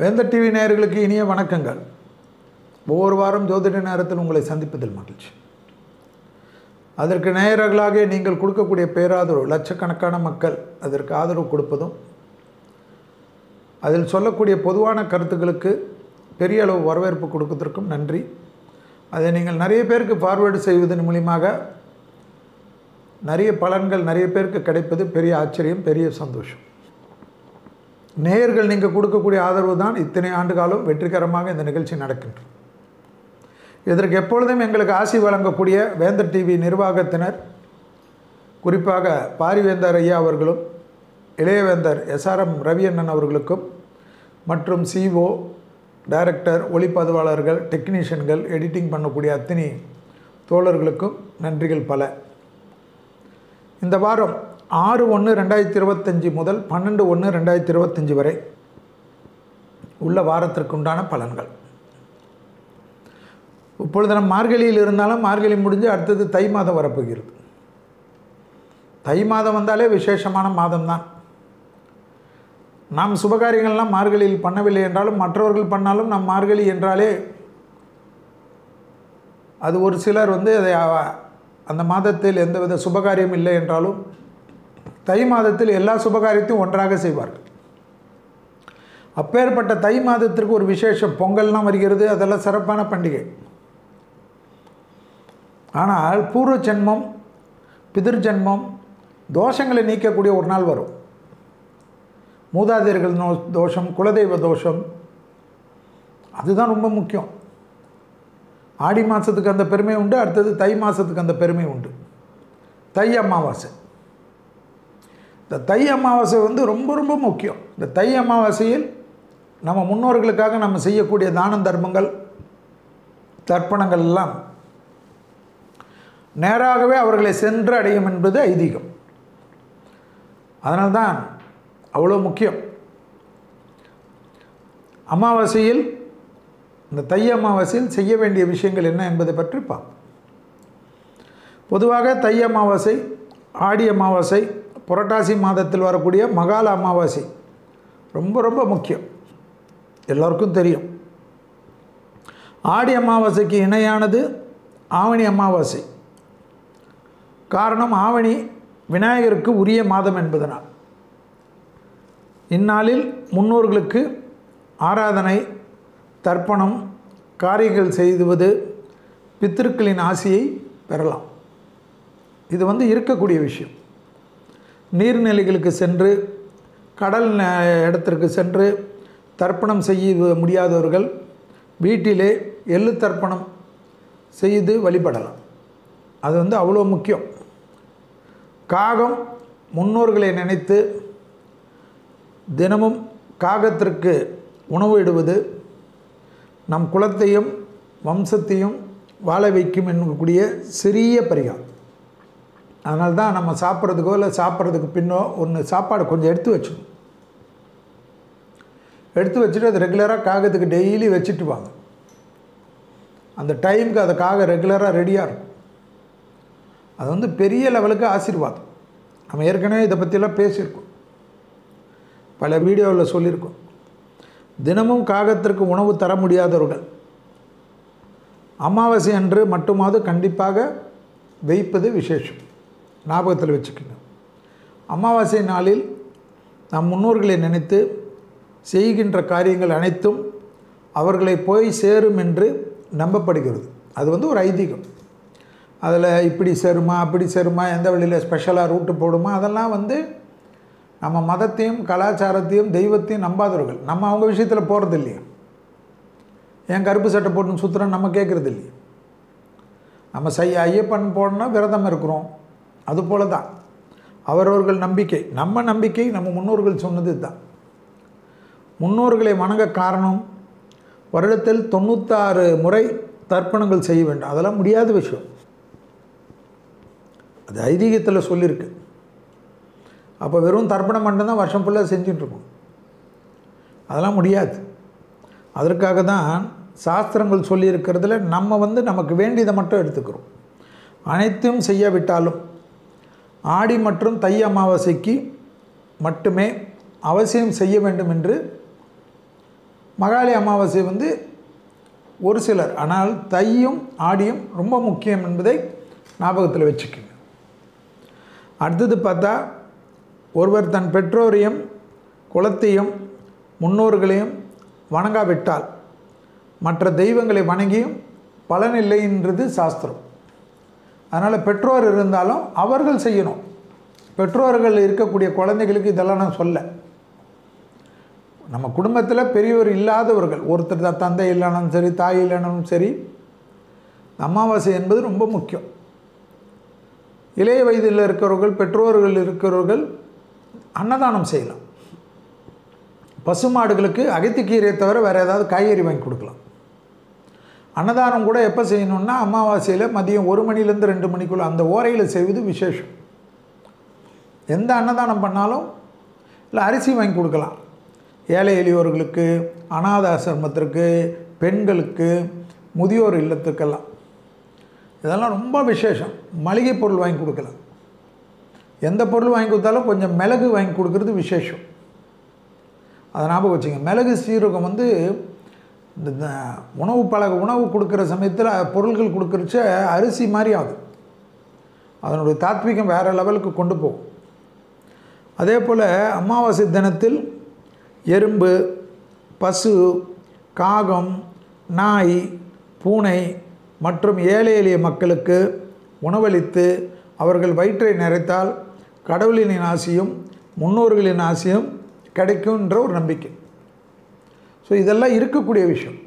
வேந்தர் டிவி நேயர்களுக்கு இனிய வணக்கங்கள். ஒவ்வொரு வாரம் ஜோதிட நேரத்தில் உங்களை சந்திப்பதில் மகிழ்ச்சி. அதற்கு நேயர்களாக நீங்கள் கொடுக்கக்கூடிய பேராதரவு, லட்சக்கணக்கான மக்கள் அதற்கு ஆதரவு கொடுப்பதும், அதில் சொல்லக்கூடிய பொதுவான கருத்துக்களுக்கு பெரிய அளவு வரவேற்பு கொடுப்பதற்கும் நன்றி. அதை நீங்கள் நிறைய பேருக்கு ஃபார்வேர்டு செய்வதன் மூலியமாக நிறைய பலன்கள் நிறைய பேருக்கு கிடைப்பது பெரிய ஆச்சரியம், பெரிய சந்தோஷம். நேயர்கள் நீங்கள் கொடுக்கக்கூடிய ஆதரவு தான் இத்தனை ஆண்டு காலம் வெற்றிகரமாக இந்த நிகழ்ச்சி நடக்கின்றது. இதற்கு எப்பொழுதும் எங்களுக்கு ஆசி வழங்கக்கூடிய வேந்தர் டிவி நிர்வாகத்தினர், குறிப்பாக பாரிவேந்தர் ஐயா அவர்களும் இளையவேந்தர் SRM ரவி அண்ணன் அவர்களுக்கும் மற்றும் CO, டைரக்டர், ஒளிப்பதிவாளர்கள், டெக்னீஷியன்கள், எடிட்டிங் பண்ணக்கூடிய அத்தனை தோழர்களுக்கும் நன்றிகள் பல. இந்த வாரம் 6/1/2025 முதல் 12/1/2025 வரை உள்ள வாரத்திற்குண்டான பலன்கள். இப்பொழுது நம் மார்கழியில் இருந்தாலும் மார்கழி முடிஞ்சு அடுத்தது தை மாதம் வரப்போகிறது. தை மாதம் வந்தாலே விசேஷமான மாதம்தான். நாம் சுபகாரியங்கள்லாம் மார்கழியில் பண்ணவில்லை என்றாலும் மற்றவர்கள் பண்ணாலும் நம் மார்கழி என்றாலே அது ஒரு சிலர் அதை அந்த மாதத்தில் எந்தவித சுபகாரியம் இல்லை என்றாலும் தை மாதத்தில் எல்லா சுபகாரியத்தையும் ஒன்றாக செய்வார்கள். அப்பேற்பட்ட தை மாதத்திற்கு ஒரு விசேஷம், பொங்கல்லாம் வருகிறது, அதெல்லாம் சிறப்பான பண்டிகை. ஆனால் பூர்வ ஜென்மம், பிதிர் ஜென்மம், தோஷங்களை நீக்கக்கூடிய ஒரு நாள் வரும். மூதாதையர்கள் தோஷம், குலதெய்வ தோஷம், அதுதான் ரொம்ப முக்கியம். ஆடி மாதத்துக்கு அந்த பெருமை உண்டு, அடுத்தது தை மாதத்துக்கு அந்த பெருமை உண்டு. தை அமாவாசை. இந்த தை அமாவாசை ரொம்ப ரொம்ப முக்கியம். இந்த தை அமாவாசையில் நம்ம முன்னோர்களுக்காக நம்ம செய்யக்கூடிய தான தர்மங்கள், தர்ப்பணங்கள் எல்லாம் நேராகவே அவர்களை சென்று அடையும் என்பது ஐதீகம். அதனால்தான் அவ்வளோ முக்கியம். அமாவாசையில், இந்த தை அமாவாசையில் செய்ய வேண்டிய விஷயங்கள் என்ன என்பதை பற்றி பார்ப்போம். பொதுவாக தை அமாவாசை, ஆடி அமாவாசை, புரட்டாசி மாதத்தில் வரக்கூடிய மகால அமாவாசை ரொம்ப ரொம்ப முக்கியம். எல்லோருக்கும் தெரியும். ஆடி அமாவாசைக்கு இணையானது ஆவணி அமாவாசை. காரணம், ஆவணி விநாயகருக்கு உரிய மாதம் என்பதனால் இந்நாளில் முன்னோர்களுக்கு ஆராதனை, தர்ப்பணம், காரியங்கள் செய்துவது, பித்திருக்களின் ஆசியை பெறலாம். இது இருக்கக்கூடிய விஷயம். நீர்நிலைகளுக்கு சென்று, கடல் இடத்திற்கு சென்று தர்ப்பணம் செய்ய முடியாதவர்கள் வீட்டிலே எள்ளு தர்ப்பணம் செய்து வழிபடலாம். அது அவ்வளோ முக்கியம். காகம், முன்னோர்களை நினைத்து தினமும் காகத்திற்கு உணவு இடுவது நம் குலத்தையும் வம்சத்தையும் வாழ வைக்கும் என்கூடிய சிறிய பரிகாரம். அதனால தான் நம்ம சாப்பிட்றதுக்கோ இல்லை சாப்பிட்றதுக்கு பின்னோ ஒன்று சாப்பாடு கொஞ்சம் எடுத்து வச்சுக்கணும். எடுத்து வச்சுட்டு அது ரெகுலராக காகத்துக்கு டெய்லி வச்சுட்டு வாங்க. அந்த டைமுக்கு அதை காக ரெகுலராக ரெடியாக இருக்கும். அது பெரிய லெவலுக்கு ஆசீர்வாதம். நம்ம ஏற்கனவே இதை பற்றியெல்லாம் பேசியிருக்கோம், பல வீடியோவில் சொல்லியிருக்கோம். தினமும் காகத்திற்கு உணவு தர முடியாதவர்கள் அமாவாசை அன்று மட்டுமாவது கண்டிப்பாக வைப்பது விசேஷம். ஞாபகத்தில் வச்சுக்கோங்க. அமாவாசை நாளில் நம் முன்னோர்களை நினைத்து செய்கின்ற காரியங்கள் அனைத்தும் அவர்களை போய் சேரும் என்று நம்பப்படுகிறது. அது ஒரு ஐதீகம். அதில் இப்படி சேருமா, அப்படி சேருமா, எந்த வழியில் ஸ்பெஷலாக ரூட்டு போடுமா, அதெல்லாம் நம்ம மதத்தையும் கலாச்சாரத்தையும் தெய்வத்தையும் நம்பாதவர்கள். நம்ம அவங்க விஷயத்தில் போகிறது இல்லையா. ஏன் கருப்பு சட்டை போட்டுன்னு சுற்றுறோம் நம்ம கேட்குறது இல்லையா. நம்ம ஐயப்பன் போடணும்னா விரதம் இருக்கிறோம். அதுபோல தான் அவரவர்கள் நம்பிக்கை, நம்ம நம்பிக்கை, நம்ம முன்னோர்கள் சொன்னது தான். முன்னோர்களை வணங்க காரணம், வருடத்தில் 96 முறை தர்ப்பணங்கள் செய்ய வேண்டும். அதெல்லாம் முடியாத விஷயம். அது ஐதீகத்தில் சொல்லியிருக்கு. அப்போ வெறும் தர்ப்பணம் மட்டும்தான் வருஷம் ஃபுல்லாக செஞ்சிட்ருக்கோம். அதெல்லாம் முடியாது. அதற்காக தான் சாஸ்திரங்கள் சொல்லியிருக்கிறதுல நம்ம நமக்கு வேண்டியதை மட்டும் எடுத்துக்கிறோம். அனைத்தும் செய்யாவிட்டாலும் ஆடி மற்றும் தை அமாவாசைக்கு மட்டுமே அவசியம் செய்ய வேண்டும் என்று மகாலி அமாவாசை வந்து ஒரு சிலர், ஆனால் தையும் ஆடியும் ரொம்ப முக்கியம் என்பதை ஞாபகத்தில் வச்சுக்கோங்க. அடுத்தது பார்த்தா, ஒருவர் தன் பெற்றோரையும் குலத்தையும் முன்னோர்களையும் வணங்காவிட்டால் மற்ற தெய்வங்களை வணங்கியும் பலனில்லைன்றது சாஸ்திரம். அதனால் பெற்றோர் இருந்தாலும் அவர்கள் செய்யணும். பெற்றோர்கள் இருக்கக்கூடிய குழந்தைகளுக்கு இதெல்லாம் நான் சொல்ல. நம்ம குடும்பத்தில் பெரியவர் இல்லாதவர்கள், ஒருத்தர் தான் தந்தை இல்லைனாலும் சரி, தாய் இல்லைனாலும் சரி, அமாவாசை என்பது ரொம்ப முக்கியம். இளைய வயதில் இருக்கிறவர்கள், பெற்றோர்கள் இருக்கிறவர்கள் அன்னதானம் செய்யலாம். பசுமாடுகளுக்கு அகத்திக்கீரையை தவிர வேறு ஏதாவது காய்கறி வாங்கி கொடுக்கலாம். அன்னதானம் கூட எப்போ செய்யணுன்னா அமாவாசையில் மதியம் 1 மணிலேருந்து 2 மணிக்குள்ளே அந்த ஓரையில் செய்வது விசேஷம். எந்த அன்னதானம் பண்ணாலும் இல்லை அரிசி வாங்கி கொடுக்கலாம். ஏழை எளியோர்களுக்கு, அநாத ஆசிரமத்திற்கு, பெண்களுக்கு, முதியோர் இல்லத்துக்கெல்லாம் இதெல்லாம் ரொம்ப விசேஷம். மளிகை பொருள் வாங்கி கொடுக்கலாம். எந்த பொருள் வாங்கி கொடுத்தாலும் கொஞ்சம் மிளகு வாங்கி கொடுக்குறது விசேஷம். அதை ஞாபகம் வச்சுங்க. மிளகு சீரகம் வந்து இந்த உணவு கொடுக்குற சமயத்தில் பொருள்கள் கொடுக்குறச்ச அரிசி மாதிரி ஆகுது. அதனுடைய தாத்வீகம் வேறு லெவலுக்கு கொண்டு போகும். அதே போல் அமாவாசை தினத்தில் எறும்பு, பசு, காகம், நாய், பூனை மற்றும் ஏழை எளிய மக்களுக்கு உணவளித்து அவர்கள் வயிற்றை நிறைத்தால் கடவுளின் ஆசியும் முன்னோர்களின் ஆசியும் கிடைக்கும்ன்ற ஒரு நம்பிக்கை. ஸோ இதெல்லாம் இருக்கக்கூடிய விஷயம்.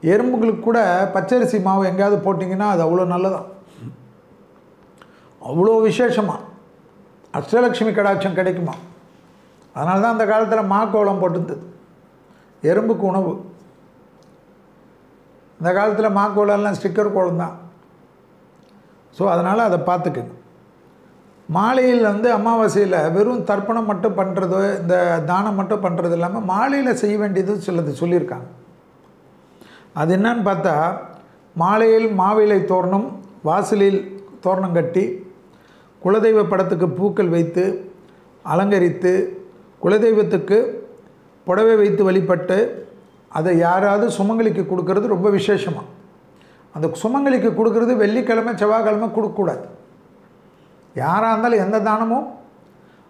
எறும்புகளுக்கு கூட பச்சரிசி மாவு எங்கேயாவது போட்டிங்கன்னா அது அவ்வளோ நல்லதான், அவ்வளோ விசேஷமாக அஷ்டலட்சுமி கடாட்சம் கிடைக்குமா. அதனால தான் அந்த காலத்தில் மாக்கோளம் போட்டுருந்தது எறும்புக்கு உணவு. இந்த காலத்தில் மாக்கோளம்லாம் ஸ்டிக்கர் கோலம் தான். ஸோ அதனால் அதை பார்த்துக்குங்க. மாலையில் வந்து அமாவாசையில் வெறும் தர்ப்பணம் மட்டும் பண்ணுறதோ இந்த தானம் மட்டும் பண்ணுறது இல்லாமல் மாலையில் செய்ய வேண்டியது சிலது சொல்லியிருக்காங்க. அது என்னன்னு பார்த்தா, மாலையில் மாவிலை தோரணம், வாசலில் தோரணம் கட்டி, குலதெய்வ படத்துக்கு பூக்கள் வைத்து அலங்கரித்து, குலதெய்வத்துக்கு புடவை வைத்து வழிபட்டு அதை யாராவது சுமங்கலிக்கு கொடுக்கறது ரொம்ப விசேஷமாக. அந்த சுமங்கலிக்கு கொடுக்கறது வெள்ளிக்கிழமை செவ்வாய்க்கிழமை கொடுக்கக்கூடாது. யாராக இருந்தாலும் எந்த தானமும்,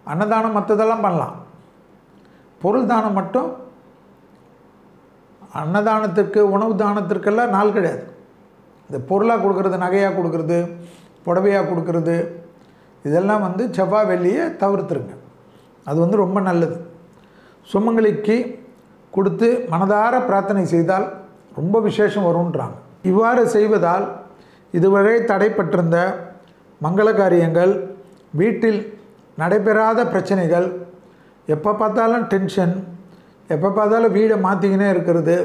அன்னதானம் மற்றதெல்லாம் பண்ணலாம். பொருள் தானம் மட்டும், அன்னதானத்திற்கு உணவு தானத்திற்கெல்லாம் நாள் கிடையாது. இந்த பொருளாக கொடுக்குறது, நகையாக கொடுக்குறது, புடவையாக கொடுக்குறது, இதெல்லாம் வந்து செவ்வாய் வெள்ளியை தவிர்த்துருங்க. அது வந்து ரொம்ப நல்லது. சுமங்கலிக்கு கொடுத்து மனதார பிரார்த்தனை செய்தால் ரொம்ப விசேஷம் வரும்ன்றாங்க. இவ்வாறு செய்வதால் இதுவரை தடைப்பட்டிருந்த மங்கள காரியங்கள், வீட்டில் நடைபெறாத பிரச்சனைகள், எப்போ பார்த்தாலும் டென்ஷன், எப்போ பார்த்தாலும் வீடை மாற்றிக்கினே இருக்கிறது,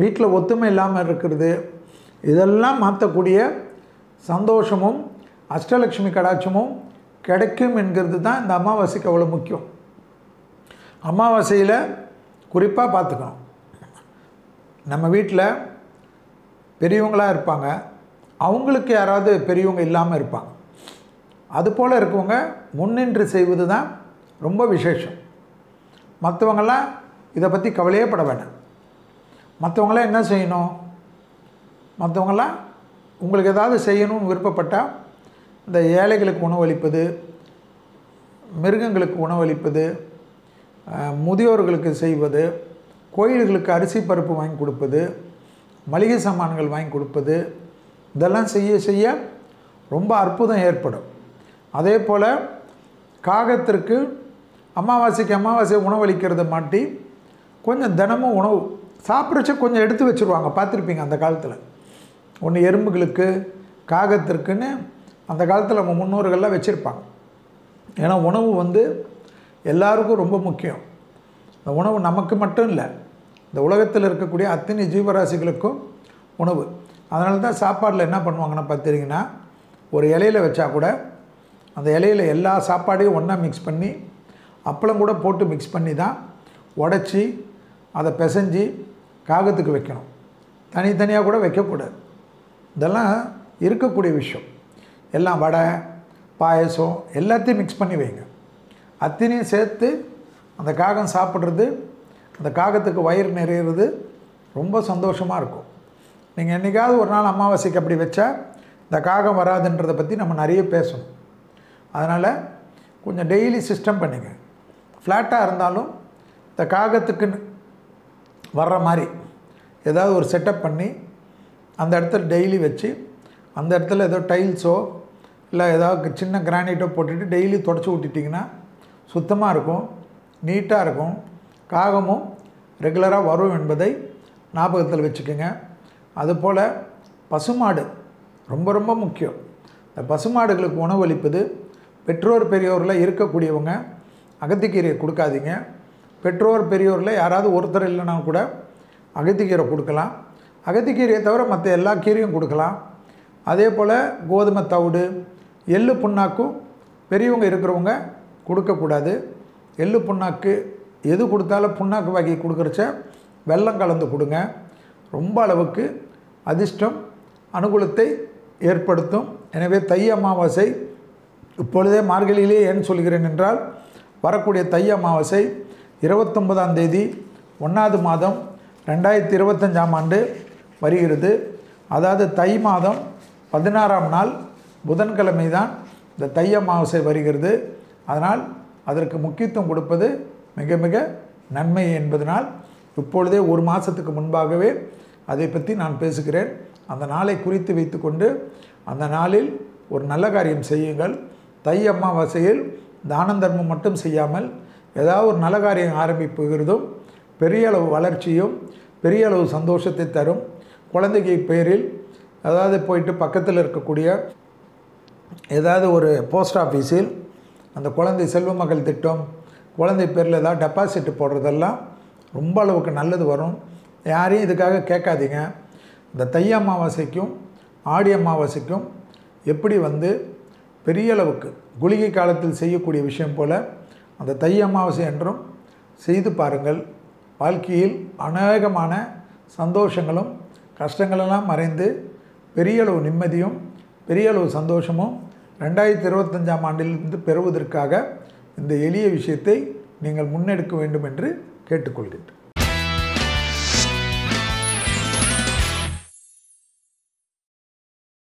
வீட்டில் ஒத்துமை இல்லாமல் இருக்கிறது, இதெல்லாம் மாற்றக்கூடிய சந்தோஷமும் அஷ்டலட்சுமி கடாட்சமும் கிடைக்கும் என்கிறது தான் இந்த அமாவாசைக்கு அவ்வளோ முக்கியம். அமாவாசையில் குறிப்பாக பார்த்துக்கணும். நம்ம வீட்டில் பெரியவங்களாக இருப்பாங்க, அவங்களுக்கு யாராவது பெரியவங்க இல்லாமல் இருப்பாங்க. அதுபோல் இருக்கவங்க முன்னின்று செய்வது தான் ரொம்ப விசேஷம். மற்றவங்களாம் இதை பற்றி கவலையே பட வேண்டாம். மற்றவங்களாம் என்ன செய்யணும்? மற்றவங்களாம் உங்களுக்கு ஏதாவது செய்யணும்னு விருப்பப்பட்டால் இந்த ஏழைகளுக்கு உணவளிப்பது, மிருகங்களுக்கு உணவளிப்பது, முதியோர்களுக்கு செய்வது, கோயில்களுக்கு அரிசி பருப்பு வாங்கி கொடுப்பது, மளிகை சாமான்கள் வாங்கி கொடுப்பது, இதெல்லாம் செய்ய செய்ய ரொம்ப அற்புதம் ஏற்படும். அதே போல் காகத்திற்கு அமாவாசைக்கு அமாவாசை உணவளிக்கிறத மாட்டி கொஞ்சம் தினமும் உணவு சாப்பிட்றச்ச கொஞ்சம் எடுத்து வச்சுருவாங்க, பார்த்துருப்பீங்க அந்த காலத்தில். ஒன்று எறும்புகளுக்கு, காகத்திற்குன்னு அந்த காலத்தில் நம்ம முன்னோர்கள்லாம் வச்சுருப்பாங்க. ஏன்னா உணவு வந்து எல்லாருக்கும் ரொம்ப முக்கியம். இந்த உணவு நமக்கு மட்டும் இல்லை, இந்த உலகத்தில் இருக்கக்கூடிய அத்தனை ஜீவராசிகளுக்கும் உணவு. அதனால தான் சாப்பாடில் என்ன பண்ணுவாங்கன்னா பார்த்தீங்கன்னா, ஒரு இலையில் வச்சா கூட அந்த இலையில் எல்லா சாப்பாடையும் ஒன்றா மிக்ஸ் பண்ணி, அப்பளம் கூட போட்டு மிக்ஸ் பண்ணி தான் உடச்சி அதை பிசைஞ்சி காகத்துக்கு வைக்கணும். தனித்தனியாக கூட வைக்கக்கூடாது. இதெல்லாம் இருக்கக்கூடிய விஷயம். எல்லாம் வடை, பாயசம் எல்லாத்தையும் மிக்ஸ் பண்ணி வைங்க. அத்தனையும் சேர்த்து அந்த காகம் சாப்பிட்றது அந்த காகத்துக்கு வயிறு நிறையிறது ரொம்ப சந்தோஷமாக இருக்கும். நீங்கள் என்றைக்காவது ஒரு நாள் அமாவாசைக்கு அப்படி வச்சா இந்த காகம் வராதுன்றதை பற்றி நம்ம நிறைய பேசணும். அதனால் கொஞ்சம் டெய்லி சிஸ்டம் பண்ணிங்க. ஃப்ளாட்டாக இருந்தாலும் இந்த காகத்துக்குன்னு வர்ற மாதிரி ஏதாவது ஒரு செட்டப் பண்ணி அந்த இடத்துல டெய்லி வச்சு அந்த இடத்துல ஏதோ டைல்ஸோ இல்லை ஏதாவது சின்ன கிரானைட்டோ போட்டுட்டு டெய்லி தொடச்சி விட்டுட்டிங்கன்னா சுத்தமாக இருக்கும், நீட்டாக இருக்கும். காகமும் ரெகுலராக வரும் என்பதை ஞாபகத்தில் வச்சுக்கோங்க. அதுபோல் பசுமாடு ரொம்ப ரொம்ப முக்கியம். இந்த பசுமாடுகளுக்கு உணவளிப்பது பெற்றோர் பெரியோரில் இருக்கக்கூடியவங்க அகத்திக்கீரையை கொடுக்காதீங்க. பெற்றோர் பெரியோரில் யாராவது ஒருத்தர் இல்லைன்னா கூட அகத்திக்கீரை கொடுக்கலாம். அகத்திக்கீரையை தவிர மற்ற எல்லா கீரையும் கொடுக்கலாம். அதே போல் கோதுமை தவிடு, எள்ளு புண்ணாக்கும் பெரியவங்க இருக்கிறவங்க கொடுக்கக்கூடாது. எள்ளு புண்ணாக்கு எது கொடுத்தாலும் புண்ணாக்கு வகை கொடுக்குறச்ச வெல்லம் கலந்து கொடுங்க. ரொம்ப அளவுக்கு அதிர்ஷ்டம் அனுகூலத்தை ஏற்படுத்தும். எனவே தை அமாவாசை இப்பொழுதே மார்கழியிலே ஏன் சொல்கிறேன் என்றால், வரக்கூடிய தை அமாவாசை 29ஆம் தேதி 1வது மாதம் 2025ஆம் ஆண்டு வருகிறது. அதாவது தை மாதம் 16ஆம் நாள் புதன்கிழமை தான் இந்த தை அமாவாசை வருகிறது. அதனால் அதற்கு முக்கியத்துவம் கொடுப்பது மிக மிக நன்மை என்பதனால் இப்பொழுதே ஒரு மாதத்துக்கு முன்பாகவே அதை பற்றி நான் பேசுகிறேன். அந்த நாளை குறித்து வைத்துக்கொண்டு அந்த நாளில் ஒரு நல்ல காரியம் செய்யுங்கள். தை அமாவாசையில் தான தர்மம் மட்டும் செய்யாமல் ஏதாவது ஒரு நல்ல காரியம் ஆரம்பிப்புகிறதும் பெரிய அளவு வளர்ச்சியும் பெரிய அளவு சந்தோஷத்தை தரும். குழந்தைக்கு பேரில் அதாவது போயிட்டு பக்கத்தில் இருக்கக்கூடிய ஏதாவது ஒரு போஸ்ட் ஆஃபீஸில் அந்த குழந்தை செல்வ மகள் திட்டம், குழந்தை பேரில் ஏதாவது டெபாசிட் போடுறதெல்லாம் ரொம்ப அளவுக்கு நல்லது வரும். யாரையும் இதுக்காக கேட்காதீங்க. இந்த தை அமாவாசைக்கும் ஆடி அமாவாசைக்கும் எப்படி பெரிய அளவுக்கு குளிகை காலத்தில் செய்யக்கூடிய விஷயம் போல் அந்த தை அமாவாசை என்றும் செய்து பாருங்கள். வாழ்க்கையில் அநேகமான சந்தோஷங்களும் கஷ்டங்களெல்லாம் மறைந்து பெரிய அளவு நிம்மதியும் பெரிய அளவு சந்தோஷமும் 2025ஆம் ஆண்டிலிருந்து பெறுவதற்காக இந்த எளிய விஷயத்தை நீங்கள் முன்னெடுக்க வேண்டும் என்று கேட்டுக்கொள்கின்றேன்.